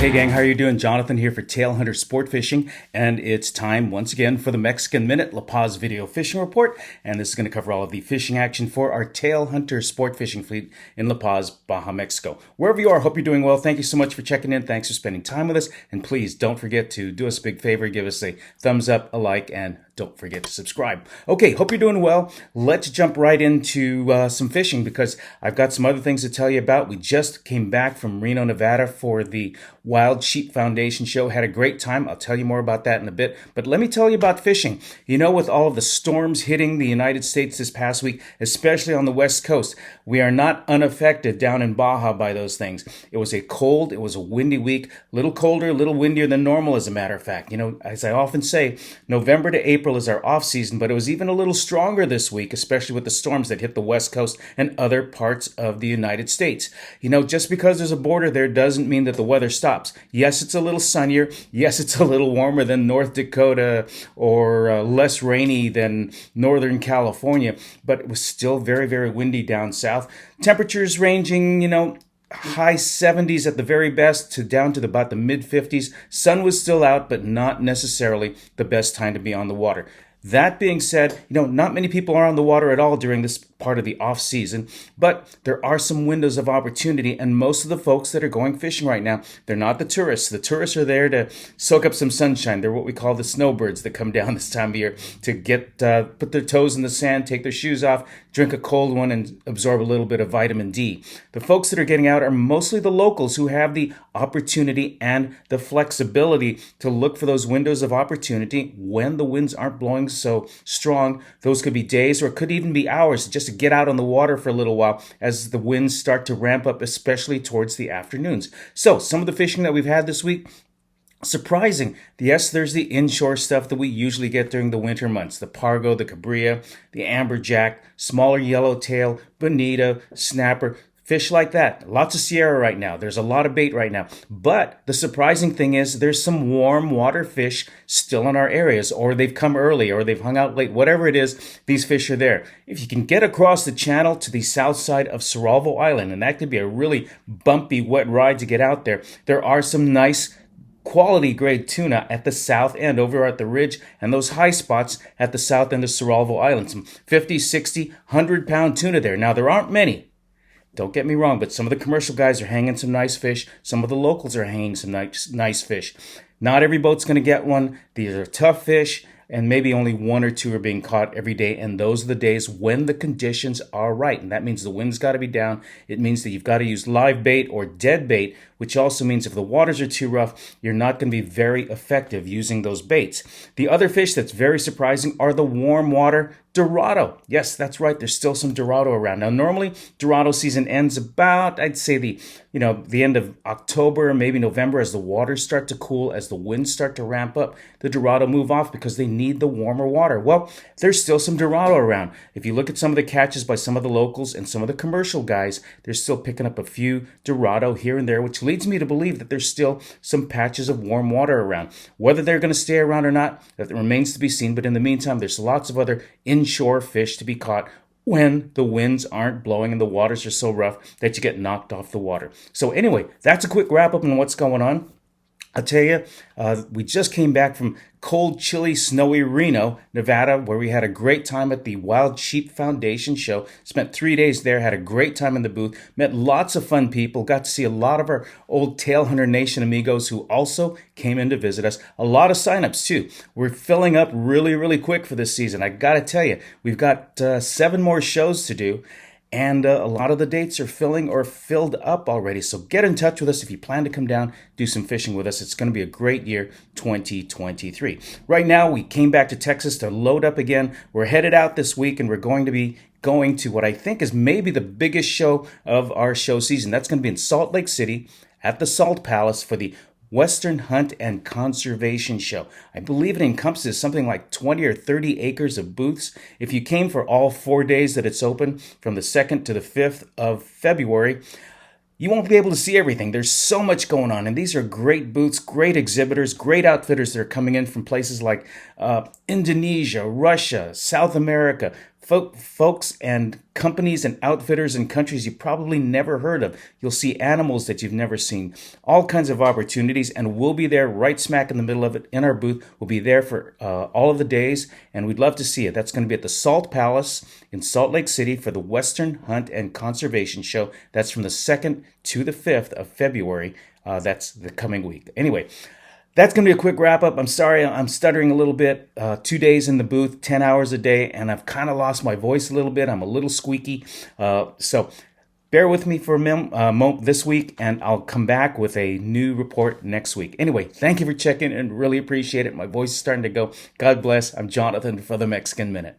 Hey gang, how are you doing? Jonathan here for Tailhunter Sportfishing, and it's time once again for the Mexican Minute La Paz video fishing report, and this is going to cover all of the fishing action for our Tailhunter Sportfishing fleet in La Paz, Baja, Mexico. Wherever you are, hope you're doing well. Thank you so much for checking in. Thanks for spending time with us, and please don't forget to do us a big favor, give us a thumbs up, a like, and don't forget to subscribe. Okay, hope you're doing well. Let's jump right into some fishing because I've got some other things to tell you about. We just came back from Reno, Nevada for the Wild Sheep Foundation show. Had a great time. I'll tell you more about that in a bit. But let me tell you about fishing. You know, with all of the storms hitting the United States this past week, especially on the West Coast, we are not unaffected down in Baja by those things. It was a cold, it was a windy week, a little colder, a little windier than normal, as a matter of fact. You know, as I often say, November to April is our off season, but it was even a little stronger this week, especially with the storms that hit the West Coast and other parts of the United States. You know, just because there's a border there doesn't mean that the weather stops. Yes, it's a little sunnier. Yes, it's a little warmer than North Dakota or less rainy than Northern California, but it was still very, very windy down south. Temperatures ranging, you know, high 70s at the very best to down to about the mid 50s. Sun was still out, but not necessarily the best time to be on the water. That being said, you know, not many people are on the water at all during this part of the off season, but there are some windows of opportunity, and most of the folks that are going fishing right now, they're not the tourists. The tourists are there to soak up some sunshine. They're what we call the snowbirds that come down this time of year to get put their toes in the sand, take their shoes off, drink a cold one, and absorb a little bit of vitamin D. The folks that are getting out are mostly the locals who have the opportunity and the flexibility to look for those windows of opportunity when the winds aren't blowing so strong. Those could be days or it could even be hours just to get out on the water for a little while as the winds start to ramp up, especially towards the afternoons. So some of the fishing that we've had this week, surprising. Yes, there's the inshore stuff that we usually get during the winter months. The pargo, the cabria, the amberjack, smaller yellowtail, bonita, snapper, fish like that. Lots of Sierra right now. There's a lot of bait right now. But the surprising thing is there's some warm water fish still in our areas, or they've come early, or they've hung out late. Whatever it is, these fish are there. If you can get across the channel to the south side of Cerralvo Island, and that could be a really bumpy, wet ride to get out there, there are some nice quality grade tuna at the south end over at the ridge and those high spots at the south end of Cerralvo Island. Some 50, 60, 100-pound tuna there. Now, there aren't many. Don't get me wrong, but some of the commercial guys are hanging some nice fish. Some of the locals are hanging some nice fish. Not every boat's going to get one. These are tough fish, and maybe only one or two are being caught every day, and those are the days when the conditions are right, and that means the wind's got to be down. It means that you've got to use live bait or dead bait, which also means if the waters are too rough, you're not going to be very effective using those baits. The other fish that's very surprising are the warm water Dorado. Yes, that's right. There's still some Dorado around. Now, normally Dorado season ends about, I'd say the end of October, maybe November, as the waters start to cool, as the winds start to ramp up, the Dorado move off because they need the warmer water. Well, there's still some Dorado around. If you look at some of the catches by some of the locals and some of the commercial guys, they're still picking up a few Dorado here and there, which leads me to believe that there's still some patches of warm water around. Whether they're going to stay around or not, that remains to be seen. But in the meantime, there's lots of other inshore fish to be caught when the winds aren't blowing and the waters are so rough that you get knocked off the water. So anyway, that's a quick wrap up on what's going on. I'll tell you, we just came back from cold, chilly, snowy Reno, Nevada, where we had a great time at the Wild Sheep Foundation show. Spent 3 days there, had a great time in the booth, met lots of fun people, got to see a lot of our old Tailhunter Nation amigos who also came in to visit us. A lot of signups too. We're filling up really, really quick for this season. I got to tell you, we've got 7 more shows to do. And a lot of the dates are filling or filled up already. So get in touch with us if you plan to come down, do some fishing with us. It's going to be a great year, 2023. Right now, we came back to Texas to load up again. We're headed out this week, and we're going to be going to what I think is maybe the biggest show of our show season. That's going to be in Salt Lake City at the Salt Palace for the Western Hunt and Conservation Show. I believe it encompasses something like 20 or 30 acres of booths. If you came for all 4 days that it's open, from the 2nd to the 5th of February, you won't be able to see everything. There's so much going on, and these are great booths, great exhibitors, great outfitters that are coming in from places like Indonesia, Russia, South America, folks and companies and outfitters and countries you probably never heard of. You'll see animals that you've never seen, all kinds of opportunities, and we'll be there right smack in the middle of it in our booth. We'll be there for all of the days, and we'd love to see it. That's going to be at the Salt Palace in Salt Lake City for the Western Hunt and Conservation Show. That's from the 2nd to the 5th of February. That's the coming week. Anyway, that's going to be a quick wrap up. I'm sorry, I'm stuttering a little bit. 2 days in the booth, 10 hours a day, and I've kind of lost my voice a little bit. I'm a little squeaky. So bear with me for this week, and I'll come back with a new report next week. Anyway, thank you for checking and really appreciate it. My voice is starting to go. God bless. I'm Jonathan for the Mexican Minute.